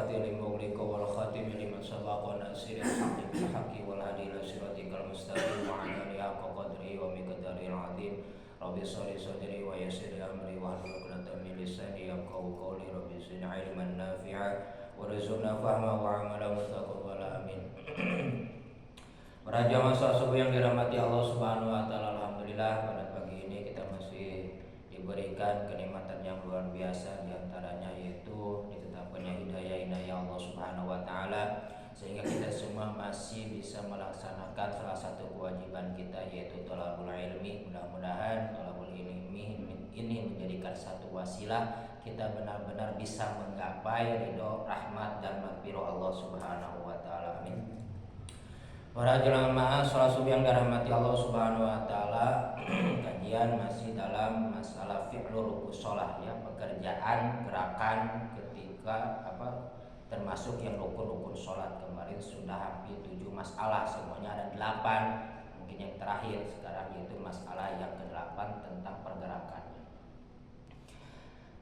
al-fatihil mughliq wal khatim liman sabaqa nasiril haqqi bil haqqi wal hadi ila siratikal mustaqim wa ala alihi haqqa qadrihi wa miqdaril azim. Rabbi sholli sadri wa yassir amri wa hlul 'uqdatam min lisani yafqahu qawli. Rabbi zidni ilman nafi'a warzuqna fahma wa amalan mutaqabbala amin. Para jamaah salat subuh yang dirahmati Allah Subhanahu wa taala, alhamdulillah pada pagi ini kita masih diberikan kenikmatan yang luar biasa, diantaranya yaitu ditetapkannya hidayah Allah Subhanahu wa taala sehingga kita semua masih bisa melaksanakan salah satu kewajiban kita yaitu thalabul ilmi. Mudah-mudahan thalabul ilmi ini menjadikan satu wasilah kita benar-benar bisa menggapai ridho, rahmat dan maghfirah Allah Subhanahu wa taala. Amin. Para jemaah salat subuh yang dirahmati Allah Subhanahu wa taala, kajian masih dalam masalah fi'lur rukus shalah ya, pekerjaan gerakan ketika termasuk yang rukun-rukun salat. Kemarin sudah hampir 7 masalah, semuanya ada 8. Mungkin yang terakhir sekarang yaitu masalah yang ke-8 tentang pergerakan.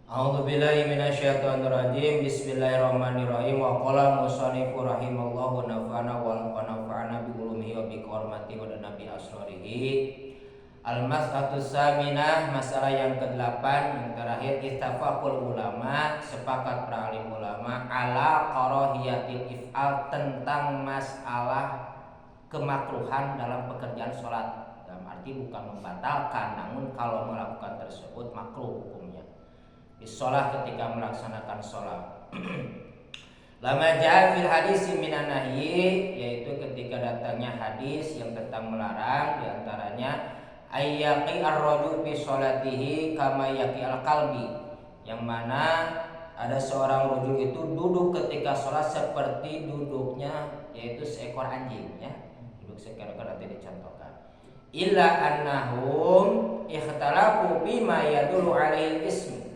A'udzubillahi minasyaitonirrajim. Bismillahirrahmanirrahim. Wa qala musannifu rahimallahu nafa'ana wa nafa'ana bi ulumihi wa bi hurmati wa nabi asrarihi. Al-mas'atu saminah, masalah yang ke-8 yang terakhir, ittafaqul ulama, sepakat para alim ulama ala qarahiyatil if'al, tentang masalah kemakruhan dalam pekerjaan salat. Dalam arti bukan membatalkan, namun kalau melakukan tersebut makruh hukumnya. Sholat ketika melaksanakan sholat. Lama ja'a fil hadis minan nahyi, yaitu ketika datangnya hadis yang tentang melarang, diantaranya ayyaqi ar-rajul fi sholatihi kama yaqi al-qalbi, yang mana ada seorang rajul itu duduk ketika sholat seperti duduknya yaitu seekor anjing ya, duduk seekor nanti dicontohkan. Illa annahum ikhtalafu bima yadullu alaihi ism,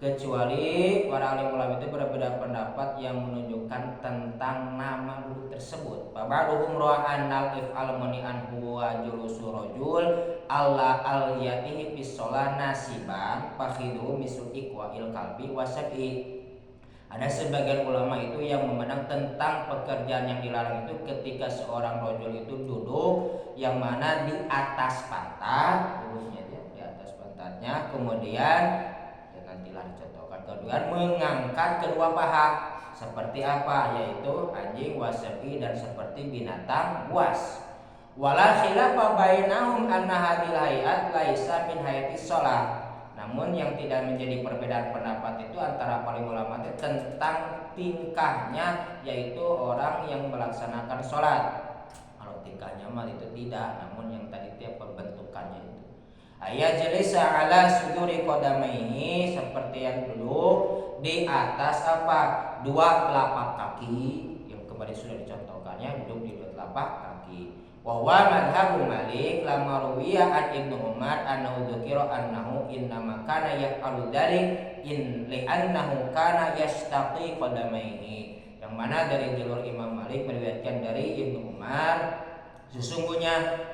kecuali para alim ulama itu berbeda pendapat yang menunjukkan tentang nama duduk tersebut. Ba'duhum ra'an al-if'al mani'an huwa julusu rajul alla al-yatihi bis shalah nasiban fakhidu misul iqwa'il qalbi wasabi. Ada sebagian ulama itu yang memandang tentang pekerjaan yang dilarang itu ketika seorang rajul itu duduk yang mana di atas pantat, duduknya di atas pantatnya, kemudian nantilah dicontohkan kedua mengangkat kedua paha seperti apa, yaitu anjing, wasabi, dan seperti binatang buas. Wala khilafa bainahum anna hadhil hayat laisa min hayatis shalah. Namun yang tidak menjadi perbedaan pendapat itu antara para ulama tentang tingkahnya, yaitu orang yang melaksanakan sholat. Kalau tingkahnya mah itu tidak, namun yang tadi itu pembentukannya itu. Ayat jalisa ala suduri qadamaihi, seperti yang duduk di atas dua telapak kaki, yang kemarin sudah dicontohkannya, duduk di dua telapak kaki. Wa huwa madhhabu Malik lamma ruwiya an Ibnu Umar annahu dzukira annahu innama kana yaqalu dzalik in li'annahu kana yastaqi qadamaihi, yang mana dari jalur Imam Malik meriwayatkan dari Ibnu Umar sesungguhnya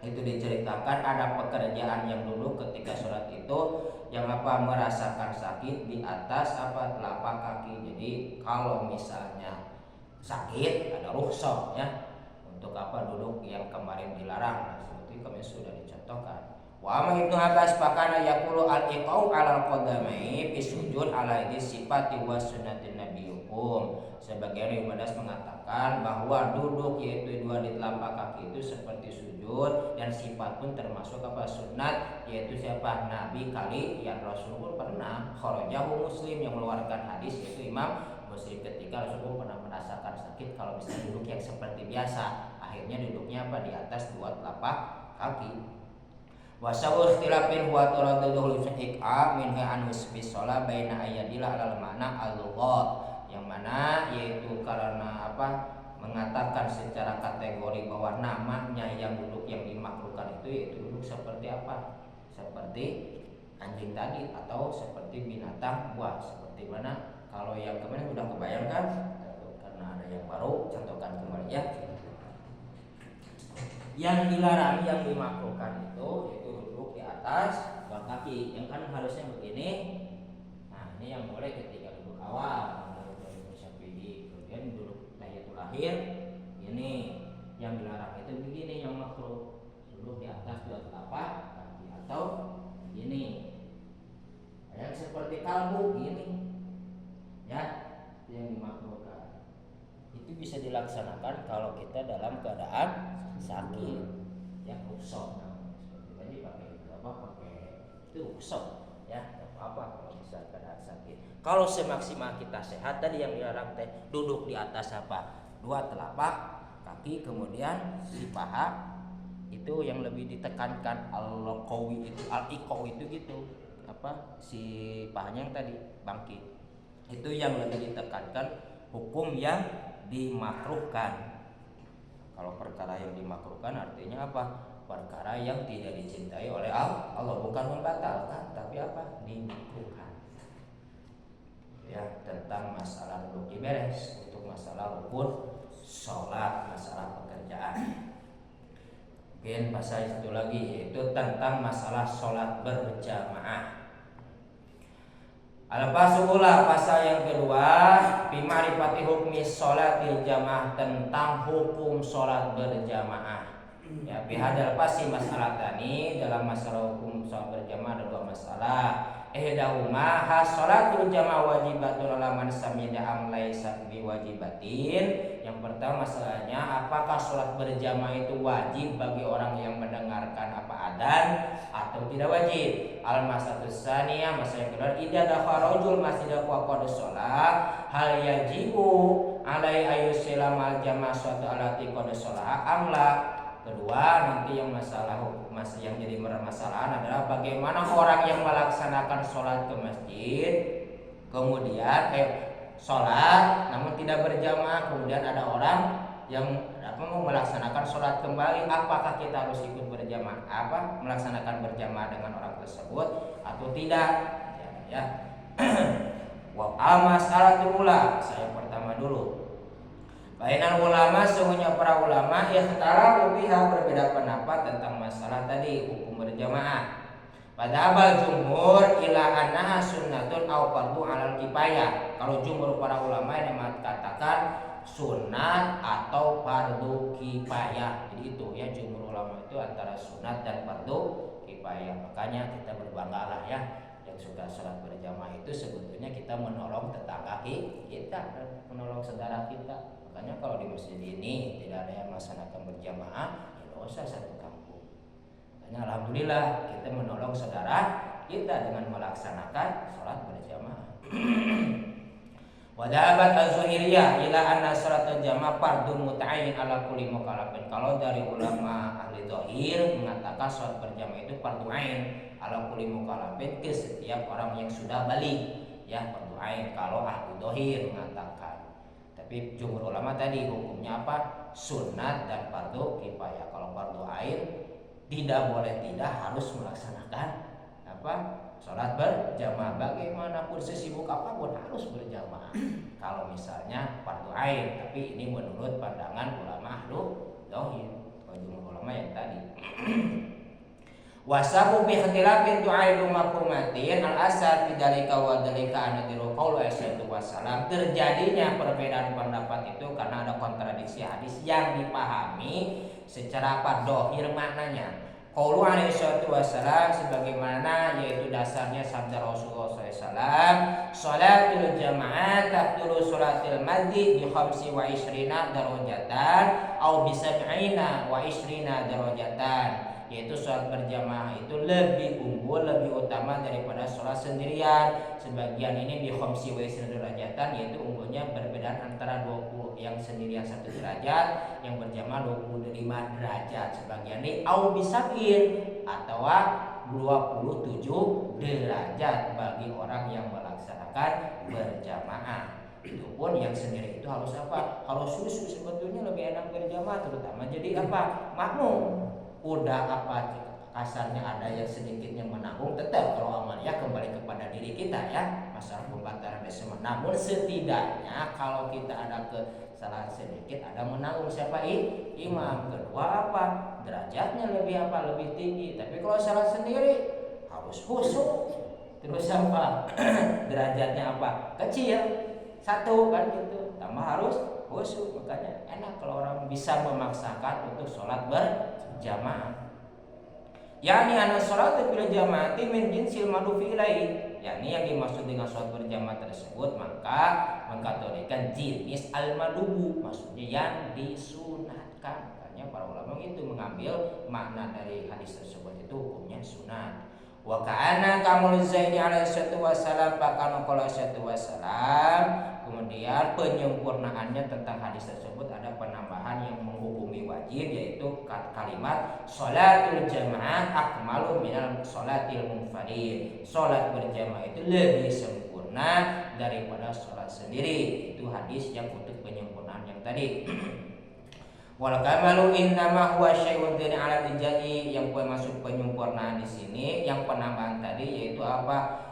itu diceritakan ada pekerjaan yang dulu ketika sholat itu yang merasakan sakit di atas telapak kaki. Jadi kalau misalnya sakit ada rukhsah ya untuk duduk yang kemarin dilarang. Nah, seperti kemarin sudah dicontohkan. Wa amma Ibnu Abbas pakana yaqulu al-iqau 'alal qadamai fi sujud ala idis sifati wa sunnatin nabiyukum. Sebagian Ibnu Abbas mengatakan bahwa duduk yaitu dua di telapak kaki itu seperti sujud, dan sifat pun termasuk sunnat, yaitu siapa? Nabi kali yang Rasul pun pernah kharajahu Muslim, yang mengeluarkan hadis yaitu Imam Muslim, ketika Rasul pun pernah merasakan sakit kalau bisa duduk yang seperti biasa, akhirnya duduknya di atas dua telapak kaki. Wasawu ikhtilafin huwa taraddudul fiqha min an usbi shalah baina ayyadillah alal makna al-lughat, yang mana yaitu karena mengatakan secara kategori bahwa namanya yang duduk yang dimakruhkan itu yaitu duduk seperti seperti anjing tadi atau seperti binatang buas. Seperti mana kalau yang kemarin sudah kebayangkan, karena ada yang baru contohkan kemarin ya. Yang dilarang, yang dimakruhkan itu yaitu duduk di atas dua kaki, yang kan harusnya begini. Nah, ini yang boleh ketika duduk awal menurut Imam Syafi'i. terakhir ini yang dilarang itu begini, yang makruh duduk di atas dua telapak kaki atau begini, yang seperti kalbu gini ya, itu yang dimakruhkan. Itu bisa dilaksanakan kalau kita dalam keadaan sakit ya, rukshoh seperti tadi pakai itu apa, pakai itu rukshoh ya, apa kalau bisa keadaan sakit. Kalau semaksimal kita sehat tadi yang dilarang teh duduk di atas apa, dua telapak kaki kemudian si paha itu yang lebih ditekankan, al-qawi itu, al-iqaw itu gitu apa, si pahanya yang tadi bangkit itu yang lebih ditekankan, hukum yang dimakruhkan. Kalau perkara yang dimakruhkan artinya apa? Perkara yang tidak dicintai oleh Allah, bukan membatalkan tapi apa? Dimakruhkan. Ya, tentang masalah duduk beres, untuk masalah rukun sholat, masalah pekerjaan. Mungkin pasal satu lagi yaitu tentang masalah sholat berjamaah. Al-Fasula, pasal yang kedua, bimarifati hukmi sholatil jamaah, tentang hukum sholat berjamaah. Ya, bihadal pasti masalah tani, dalam masalah hukum sholat berjamaah ada dua masalah. Ihdahuma sholatul jamaah wajibatun ala man samida am laisa biwajibatin. Yang pertama masalahnya, apakah sholat berjamaah itu wajib bagi orang yang mendengarkan apa adzan atau tidak wajib. Al-masatus tsaniyah, masalah yang kedua, idza dakharajul masjidah wa qad shalah hal yajibu alai ayyusallam al jamaah suatu alati qad shalah amla. Kedua, nanti yang masalah hukum yang jadi permasalahan adalah bagaimana orang yang melaksanakan sholat ke masjid, kemudian sholat namun tidak berjamaah, kemudian ada orang yang mau melaksanakan sholat kembali, apakah kita harus ikut berjamaah, melaksanakan berjamaah dengan orang tersebut atau tidak? Ya. Wa mas'alatul ula, saya pertama dulu. Bainal ulama, sungguhnya para ulama ikhtalafu biha, berbeda pendapat tentang masalah tadi hukum berjamaah. Pada abal jumhur ila annaha sunnatun aw fardhu 'alal kifayah. Kalau jumhur para ulama yang mengatakan sunat atau fardu kifayah. Jadi itu ya, jumhur ulama itu antara sunat dan fardu kifayah. Makanya kita berbanggalah ya, yang suka sholat berjamaah itu sebetulnya kita menolong tetangga kita dan menolong saudara kita. Makanya kalau di masjid ini tidak ada yang melaksanakan berjamaah, ya dosa satu kampung. Makanya alhamdulillah kita menolong saudara kita dengan melaksanakan sholat berjamaah. Wadabat az-zuhiriyah ila anna sholat jamaah fardhu muta'ayyin ala kulli mukallafin. Kalau dari ulama ahli zahir mengatakan sholat berjamaah itu fardhu ain ala kulli mukallafin, ke setiap orang yang sudah balik. Ya, fardhu ain kalau ahli zahir mengatakan. Tapi jumhur ulama tadi hukumnya apa? Sunat dan fardu kifayah. Kalau fardu ain tidak boleh tidak harus melaksanakan apa? Sholat berjamaah. Bagaimanapun sesibuk apapun harus berjamaah. Kalau misalnya fardu ain, tapi ini menurut pandangan ulama ahlu zahir, jumhur ulama yang tadi. Wasabu bi ikhtilafin tu'aidu mafhumatin al-asar fi dzalika wa dzalika anadiru qaul Aisyah wassalam. Terjadinya perbedaan pendapat itu karena ada kontradiksi hadis yang dipahami secara apa? Dohir maknanya. Qaulu Aisyah wassalam sebagaimana yaitu dasarnya sabda Rasulullah SAW, sholatul jamaah taqduru sholatil madhi bi 25 darajatan au bi 70 wa 20 darajatan. Yaitu sholat berjamaah itu lebih unggul, lebih utama daripada sholat sendirian. Sebagian ini di khomsi wa derajatan, yaitu unggulnya perbedaan antara 20, yang sendirian 1 derajat, yang berjamaah 25 derajat. Sebagian ini au bisabin atau 27 derajat bagi orang yang melaksanakan berjamaah. Itu pun yang sendiri itu harus apa? Harus susu. Sebetulnya lebih enak berjamaah, terutama jadi apa? Makmum. Udah apa kasarnya ada yang sedikitnya menanggung, tetap kalau amalnya kembali kepada diri kita ya, masalah pembatalan semua. Namun setidaknya kalau kita ada kesalahan sedikit ada menanggung siapa? Imam. Kedua apa? Derajatnya lebih apa? Lebih tinggi. Tapi kalau salah sendiri harus khusyuk. Terus apa? Derajatnya apa? Kecil. satu kan gitu, tambah harus khusyuk. Makanya enak kalau orang bisa memaksakan untuk sholat berjamaah. Yani anna sholata bil jamaati min jinsil madufi ilaihi, yakni yang dimaksud dengan sholat berjamaah tersebut maka mengkategorikan jenis al-madubu, maksudnya yang disunatkan. Makanya para ulama itu mengambil makna dari hadis tersebut itu hukumnya sunat. Wa ka'ana kamul zaini alaihi wassalam pakana qala wassalam. Kemudian penyempurnaannya tentang hadis tersebut ada penambahan yang menghukumi wajib, yaitu kalimat sholatul jamaah akmalu minal sholatil munfarid. Sholat berjamaah itu lebih sempurna daripada sholat sendiri. Itu hadis yang untuk penyempurnaan yang tadi. Wal kamalu innama huwa syai'un dini ala ijai, yang masuk penyempurnaan di sini, yang penambahan tadi yaitu apa?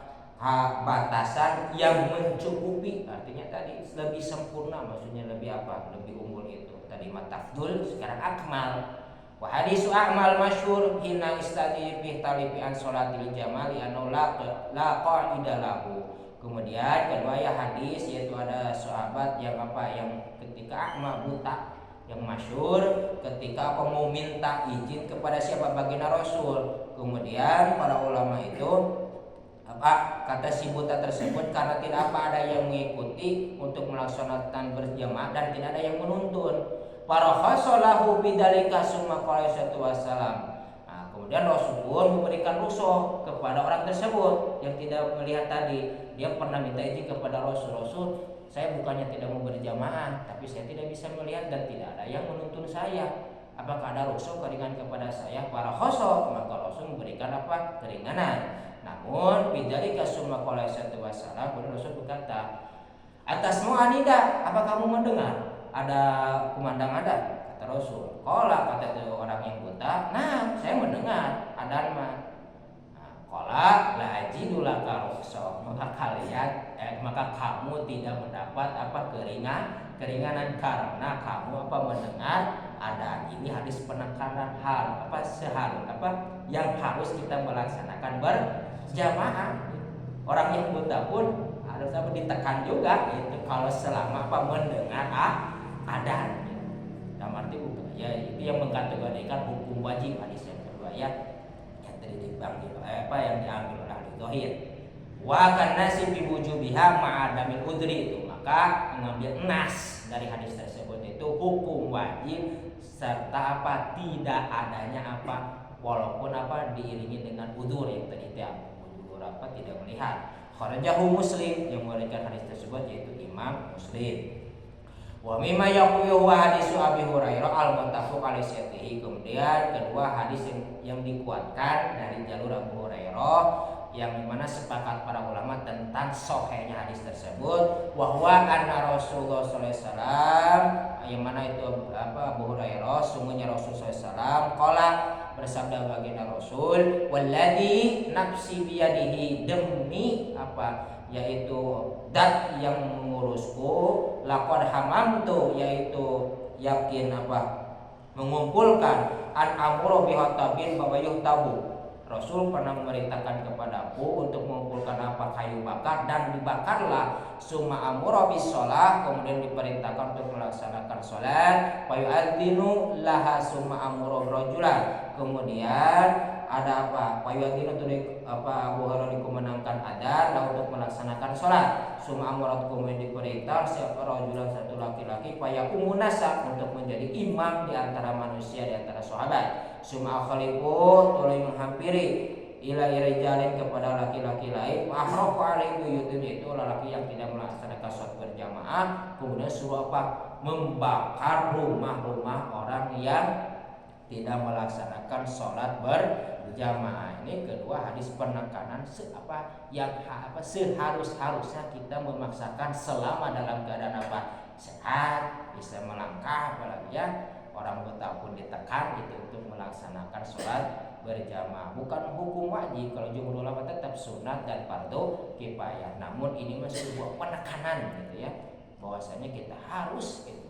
Batasan yang mencukupi, artinya tadi lebih sempurna, maksudnya lebih apa? Lebih unggul itu. Tadi matafdul, sekarang akmal. Wa hadisu akmal masyhur hina istadi fi talibi an sholatil jamali anau la qa'ida lahu. Kemudian kedua ya hadis, yaitu ada sahabat yang apa? Yang ketika akmal buta, yang masyhur ketika apa mau minta izin kepada siapa? Baginda Rasul. Kemudian para ulama itu apa kata si buta tersebut, karena tidak apa ada yang mengikuti untuk melaksanakan berjamaah dan tidak ada yang menuntun. Para khasalahu bidzalika summa qala wassalam. Nah, kemudian Rasul pun memberikan rukhsah kepada orang tersebut yang tidak melihat tadi. Dia pernah minta izin kepada Rasul, saya bukannya tidak mau berjamaah, tapi saya tidak bisa melihat dan tidak ada yang menuntun saya. Apakah ada rukhsah keringan kepada saya? Para khasa, maka Rasul memberikan apa? Keringanan. Namun bidzalika summa qala wassalam, Rasul berkata, "Atasmu anida, apa kamu mendengar ada kumandang adzan?" Kata Rasul. Qala, kata itu orang yang buta, "Nah, saya mendengar adzan mah." Qala la ajidu laka rukhsah, maka kamu tidak mendapat apa? Keringanan karena kamu apa? Mendengar ada. Ini hadis penekanan hal apa? Seharusnya apa yang harus kita melaksanakan berjamaah. Orang yang buta pun harus apa? Ditekan juga itu kalau selama apa? Mendengar adzan. Dalam arti bukan ya, itu yang mengkategorikan hukum wajib hadis yang kedua ya. Apa yang diambil oleh ahli dzahir. Wa kan nasi bi wujubiha ma'adamil udri, itu maka mengambil nas dari hadis tersebut itu hukum wajib serta apa? Tidak adanya apa? Walaupun apa? Diiringi dengan udzur yang tadi itu udzur apa? Tidak melihat. Kharajahu Muslim, yang meriwayatkan hadis tersebut yaitu Imam Muslim. Wa mimma yaquhu hadisu Abi Hurairah al-muttafaq alaihi sahih. Kemudian kedua hadis yang dikuatkan dari jalur Abu Hurairah, yang dimana sepakat para ulama tentang sahihnya hadis tersebut. Wa huwa anna Rasulullah sallallahu alaihi wasallam, yang mana itu apa? Abu Hurairah, sungguhnya Rasul sallallahu alaihi wasallam qala, bersabda baginda Rasul, walladzi nafsi biyadihi, demi apa? Yaitu dat yang mengurusku, laqad hamamtu, yaitu yakin apa? Mengumpulkan an amru bi hatabin babayuh tabu. Rasul pernah memerintahkan kepadaku untuk mengumpulkan apa? Kayu bakar dan dibakarlah. Summa amru bis shalah, kemudian diperintahkan untuk melaksanakan salat. Fa yu'adzinu laha summa amru rajulan. Kemudian ada apa? Fa yu'adzinu apa? Abu Hurairah dikumandangkan adzan untuk melaksanakan salat. Summa amru, kemudian diperintah siapa? Rajulan, satu laki-laki, fa yaqumun nasa, untuk menjadi imam di antara manusia, di antara sahabat. Summa khalifu, tolong menghampiri ila rijalin, kepada laki-laki lain, wa ahraqa alaihi buyutun, itu laki yang tidak melaksanakan salat berjamaah, kemudian suruh apa? Membakar rumah-rumah orang yang tidak melaksanakan salat berjamaah. Ini kedua hadis penekanan seharusnya kita memaksakan selama dalam keadaan apa? Sehat, bisa melangkah, apalagi ya orang buta pun ditekan itu untuk melaksanakan sholat berjamaah. Bukan hukum wajib, kalau jumhur ulama tetap sunat dan fardu kifayah. Namun ini masih sebuah penekanan gitu ya, bahwasanya kita harus gitu.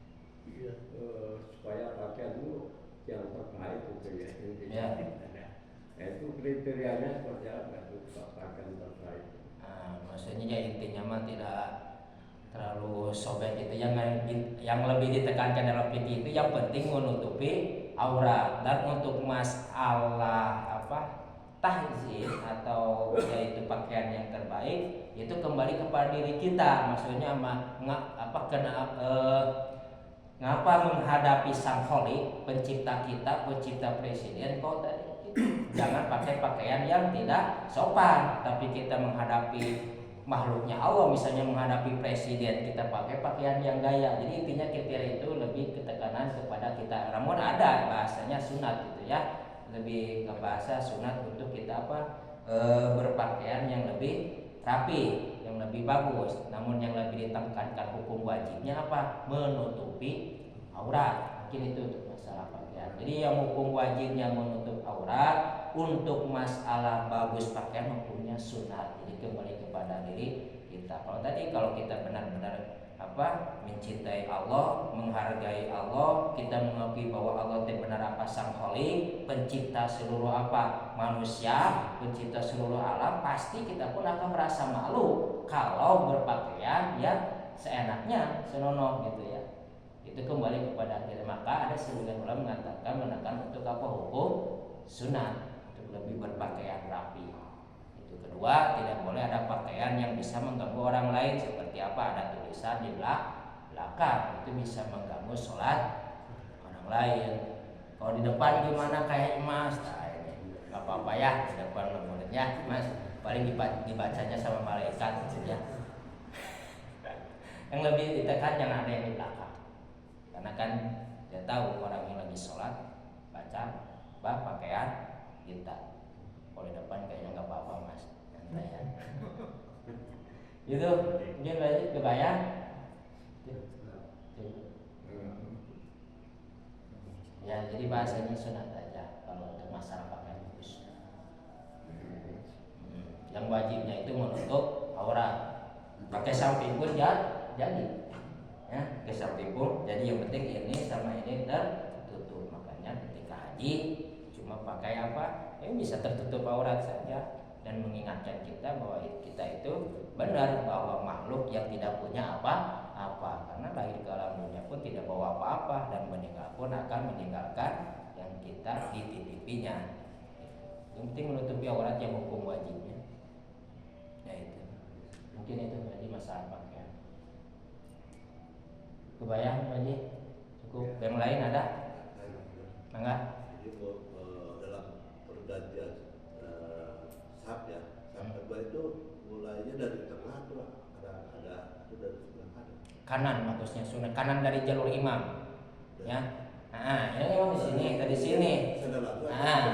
itu ya Ya. Nah, itu kriterianya seperti apa itu papakan terkait. Maksudnya ya intinya mah tidak terlalu sobek itu yang lebih ditekankan dalam fikih itu yang penting menutupi aurat. Dan untuk masalah tahzir atau yaitu pakaian yang terbaik itu kembali kepada diri kita. Maksudnya ngapa menghadapi sang Khalik, pencipta kita, pencipta presiden, kok tadi jangan pakai pakaian yang tidak sopan. Tapi kita menghadapi makhluknya Allah, misalnya menghadapi presiden, kita pakai pakaian yang gaya. Jadi intinya kriteria itu lebih ketekanan kepada kita. Namun ada bahasanya sunat gitu ya, lebih ke bahasa sunat untuk kita berpakaian yang lebih rapi, yang lebih bagus. Namun yang lebih ditekankan hukum wajibnya apa? Menutupi aurat. Mungkin itu untuk masalah pakaian. Jadi yang hukum wajibnya menutup aurat, untuk masalah bagus pakaian hukumnya sunat. Jadi kembali kepada diri kita. Kalau kita benar-benar mencintai Allah, menghargai Allah, kita mengakui bahwa Allah itu benar sang Khalik, pencipta seluruh manusia, pencipta seluruh alam, pasti kita pun akan merasa malu kalau berpakaian ya seenaknya, senonoh gitu ya. Itu kembali kepada diri. Maka ada sebagian ulama menekan untuk hukum sunat, untuk lebih berpakaian rapi. Kedua, tidak boleh ada pakaian yang bisa mengganggu orang lain. Seperti ada tulisan di belakang, itu bisa mengganggu sholat orang lain. Kalau di depan gimana kayak emas? Nah ini gak apa-apa ya, di depan muridnya mas, paling dibacanya sama malaikat gitu ya. Yang lebih ditekan jangan ada yang di belakang, karena kan dia tahu orang yang lagi sholat baca pakaian kita. Kalau di depan kayaknya nggak apa-apa mas, santai ya. Gitu, mungkin lanjut kebayang. Ya, jadi bahasanya sunat aja kalau untuk masalah pakaian khusus. Yang wajibnya itu menutup aurat. Pakai samping pun jadi. Ya, pakai samping pun jadi, yang penting ini sama ini tertutup. Makanya ketika haji cuma pakai yang bisa tertutup aurat saja, dan mengingatkan kita bahwa kita itu benar bahwa makhluk yang tidak punya apa-apa, karena lahir ke alam dunia pun tidak bawa apa-apa, dan meninggal pun akan meninggalkan yang kita dititipinya. Yang penting menutupi aurat yang hukum wajibnya. Ya itu. Mungkin itu tadi masalah pakaian. Kebayang Haji? Cukup. Yang lain ada? Enggak? Jadi dalam pergantian sab kedua itu mulainya dari tengah tuh ada itu dari sebelah kanan. Kanan maksudnya sunat, kanan dari jalur imam. Ya. Ini memang di sini, dari sini.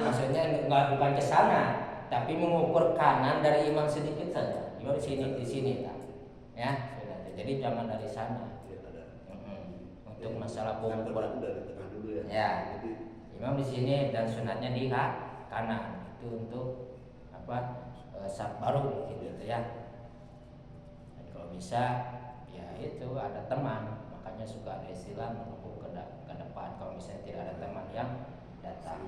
Maksudnya bukan ke sana, tapi mengukur kanan dari imam sedikit saja. Imam di sini kan. Ya, jadi jangan dari sana. Untuk masalah pengukuran dari tengah dulu ya. Ya. Imam di sini dan sunatnya di kanan. Itu untuk sab baru gitu ya. Dan kalau bisa ya itu ada teman, makanya suka ada istilah menepuk ke depan kalau misalnya tidak ada teman yang datang.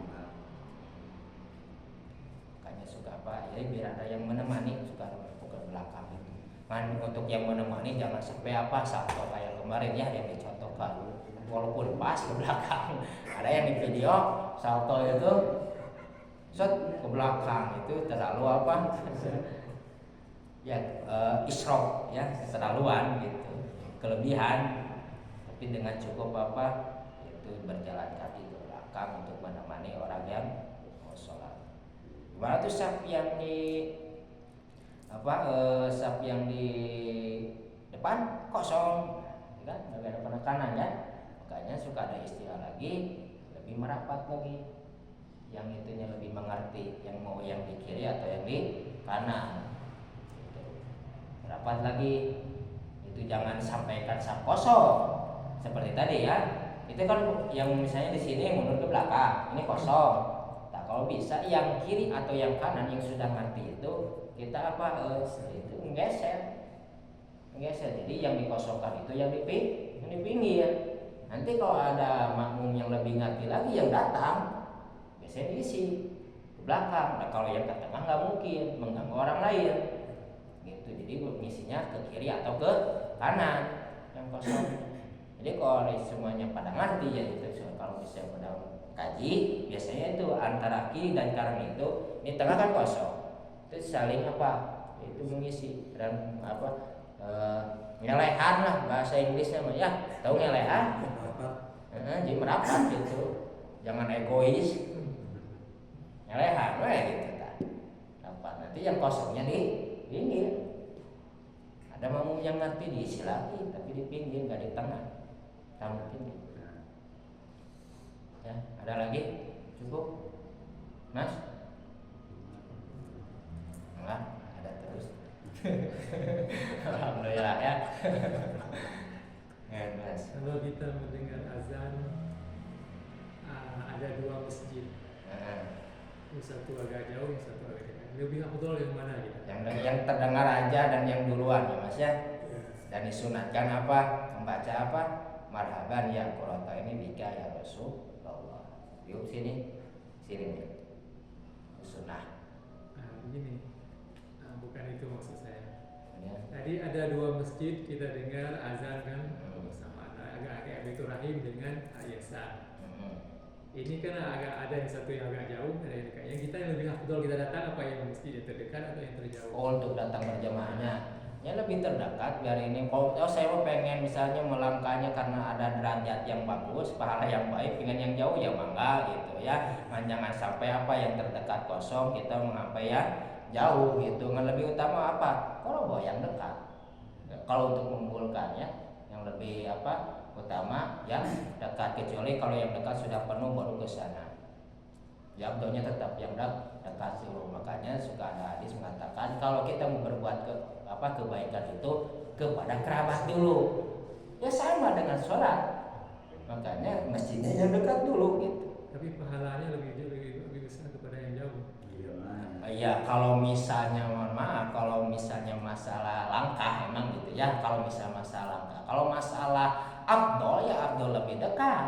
Makanya suka ya biar ada yang menemani, suka menepuk ke belakang itu. Untuk yang menemani jangan sampai salto kayak kemarin ya yang dicontohkan, walaupun pas ke belakang. Ada yang di video salto itu ke belakang, itu terlalu ya isrok ya, keterlaluan gitu, kelebihan. Tapi dengan cukup itu berjalan kaki ke belakang untuk menemani orang yang mau sholat. Gimana tuh saf yang di saf yang di depan kosong, kan nggak ada penekanan ya. Makanya suka ada istilah lagi, lebih merapat lagi, yang itunya lebih mengerti, yang mau yang di kiri atau yang di kanan. Rapat lagi, itu jangan sampaikan saf kosong seperti tadi ya. Itu kan yang misalnya di sini mundur ke belakang, ini kosong. Nah kalau bisa yang kiri atau yang kanan yang sudah ngerti itu kita itu menggeser. Jadi yang dikosongkan itu yang di pinggir. Nanti kalau ada makmum yang lebih ngerti lagi yang datang, biasanya diisi ke belakang. Nah kalau yang ke tengah nggak mungkin, mengganggu orang lain gitu. Jadi ngisinya ke kiri atau ke kanan yang kosong. Jadi kalau semuanya pada ngerti ya itu, kalau misalnya pada kaji biasanya itu antara kiri dan kanan itu, ini tengah kan kosong, itu saling apa itu mengisi dan apa ngelehan lah bahasa Inggrisnya mah ya, tahu ngelehan? Jadi merapat gitu, jangan egois, ngelehan gitu kan. Dapat nanti yang kosongnya di pinggir. Ada mamu yang ngerti diisi lagi, tapi di pinggir nggak di tengah, tamu pinggir. Ya, ada lagi? Cukup, Mas? Enggak, ada terus. Alhamdulillah ya. Ya, Mas. Kalau kita mendengar azan, ada dua masjid, yang satu agak jauh, yang satu agak dekat. Lebih afdol yang mana gitu? Yang terdengar aja dan yang duluan ya Mas ya. Dan disunatkan apa? Membaca apa? Marhaban ya qurata ini bika ya Rasulullah. Yuk sini nih. Sunnah. Begini, bukan itu maksud saya. Ya. Tadi ada dua masjid kita dengar azan kan sama agak-agak itu rahim dengan yayasan. Ini kan agak ada yang satu yang agak jauh, ada yang dekat. Yang kita yang lebih afdol kita datang apa yang masjid yang terdekat atau yang terjauh? Oh, untuk datang berjamaahnya ya lebih terdekat biar ini. Kalau saya mau pengen misalnya melangkahnya karena ada derajat yang bagus, pahala yang baik, pengen yang jauh ya mangga gitu ya. Jangan sampai apa yang terdekat kosong kita mengampai yang jauh gitu. Yang lebih utama apa? Kalau bawa yang dekat. Kalau untuk mengumpulkannya yang lebih apa? Utama yang dekat, kecuali kalau yang dekat sudah penuh baru ke sana. Ya abdonya tetap yang dekat dulu. Makanya suka ada hadis mengatakan kalau kita mau berbuat kebaikan itu kepada kerabat dulu. Ya sama dengan sholat. Makanya masjidnya yang dekat dulu gitu. Tapi pahalanya lebih besar kepada yang jauh. Iya, kalau misalnya mohon maaf, kalau misalnya masalah langkah emang gitu ya. Kalau misalnya masalah langkah, kalau masalah afdol ya afdol lebih dekat.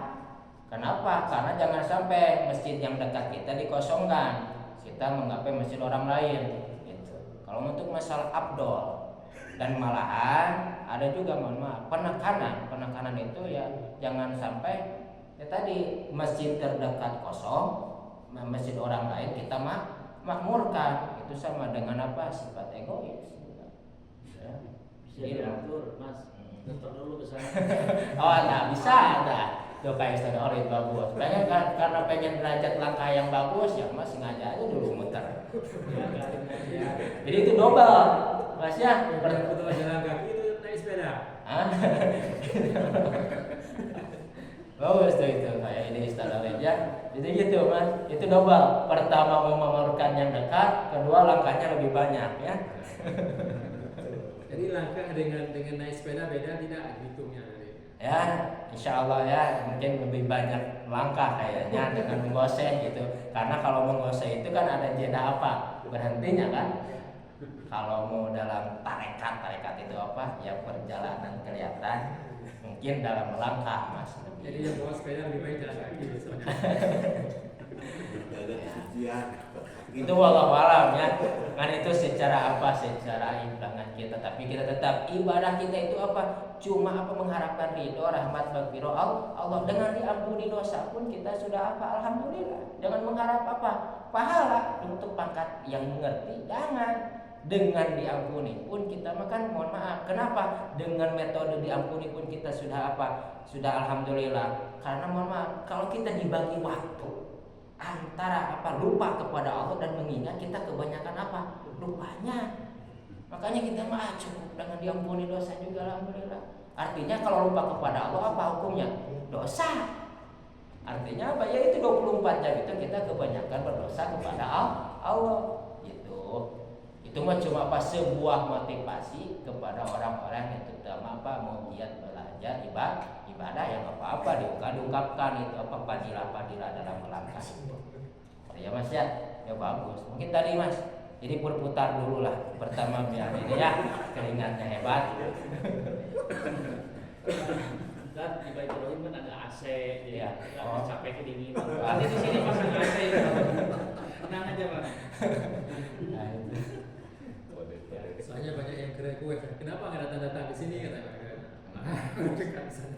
Kenapa? Karena jangan sampai masjid yang dekat kita dikosongkan, kita menggapai masjid orang lain. Gitu. Kalau untuk masalah afdol dan malahan ada juga mohon maaf penekanan itu ya jangan sampai ya tadi masjid terdekat kosong, masjid orang lain kita makmurkan. Itu sama dengan apa? Sifat egois. Ya. Bisa diatur, Mas. Nonton dulu ke sana. Oh, enggak bisa, enggak. Tuh kayak Ustaz Orid bagus. Karena pengen derajat langkah yang bagus ya Mas sengaja aja dulu muter. Jadi itu double. Mas ya, Betul jalan kaki itu naik sepeda. Bagus tuh itu kayak ini Ustaz Orid ya. Jadi gitu Mas. Itu double. Pertama memerlukan yang dekat, kedua langkahnya lebih banyak ya. Jadi langkah dengan naik sepeda beda tidak hitungnya tadi. Ya, insya Allah ya mungkin lebih banyak langkah kayaknya dengan menggoseh gitu. Karena kalau menggoseh itu kan ada jeda apa? Berhentinya kan? Kalau mau dalam tarekat itu apa? Ya perjalanan kelihatan. Mungkin dalam melangkah Mas. Jadi yang bawa sepeda lebih baik jalan kaki misalnya. Ada cucian. Itu wallahu alam ya. Kan itu secara ibadah kita, tapi kita tetap ibadah kita itu apa? Cuma apa mengharapkan ridho, rahmat, maghfirah Allah. Dengan diampuni dosa pun kita sudah apa? Alhamdulillah. Jangan mengharap apa? Pahala untuk pangkat yang mengerti. Jangan. Dengan diampuni pun kita makan mohon maaf. Kenapa? Dengan metode diampuni pun kita sudah apa? Sudah alhamdulillah. Karena mohon maaf, kalau kita dibagi waktu antara apa lupa kepada Allah dan mengingat, kita kebanyakan apa lupanya. Makanya kita cukup dengan diampuni dosa juga alhamdulillah. Artinya kalau lupa kepada Allah apa hukumnya? Dosa. Artinya apa? Ya itu 24 jam itu kita kebanyakan berdosa kepada Allah gitu. Itu mah cuma apa sebuah motivasi kepada orang-orang yang terutama apa mau giat belajar ibadah yang apa-apa diungkapkan itu apa fadilah dalam melangkah. Ya Mas ya bagus. Mungkin tadi Mas, jadi berputar dulu lah. Pertama biar ini ya keringatnya hebat. Ustaz, di Baitur Rahim kan ada AC, jadi Iya. nggak Oh. capek kedinginan. Nanti di sini pasang AC, tenang aja Pak. Nah, itu. Soalnya banyak yang kira kue. Kenapa nggak datang-datang di sini kata mereka? Dekat di sana.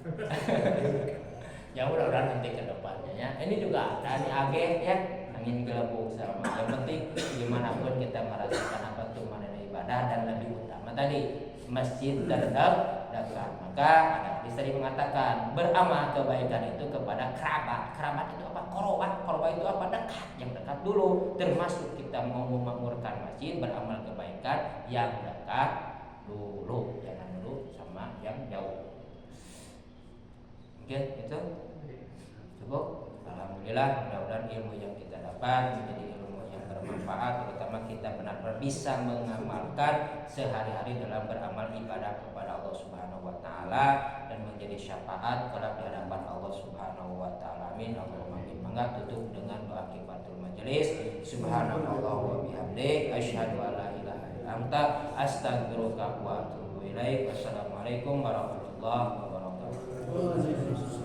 Ya mudah-mudahan nanti ke depannya ya. Ini juga ada nih age ya, angin gelembung sama. Yang penting gimana pun kita merasakan apa tuh mana ibadah dan lebih utama tadi masjid terdekat. Maka ada hadis tadi mengatakan beramal kebaikan itu kepada kerabat. Kerabat itu apa? Korobah. Korobah itu apa? Dekat. Yang dekat dulu. Termasuk kita mau memakmurkan masjid, beramal kebaikan yang dekat dulu. Jangan dulu sama yang jauh. Oke, itu cukup. Alhamdulillah, mudah-mudahan ilmu yang kita dapat menjadi ilmu yang bermanfaat, terutama kita benar-benar bisa mengamalkan sehari-hari dalam beramal ibadah kepada Allah Subhanahu wa taala dan menjadi syafaat kelak di hadapan Allah Subhanahu wa taala. Amin. Allahumma amin. Mangga tutup dengan doa kifatul majelis. Subhanallah wa bihamdik asyhadu an la ilaha illa anta astaghfiruka wa atubu ilaik. Wassalamualaikum warahmatullahi wabarakatuh.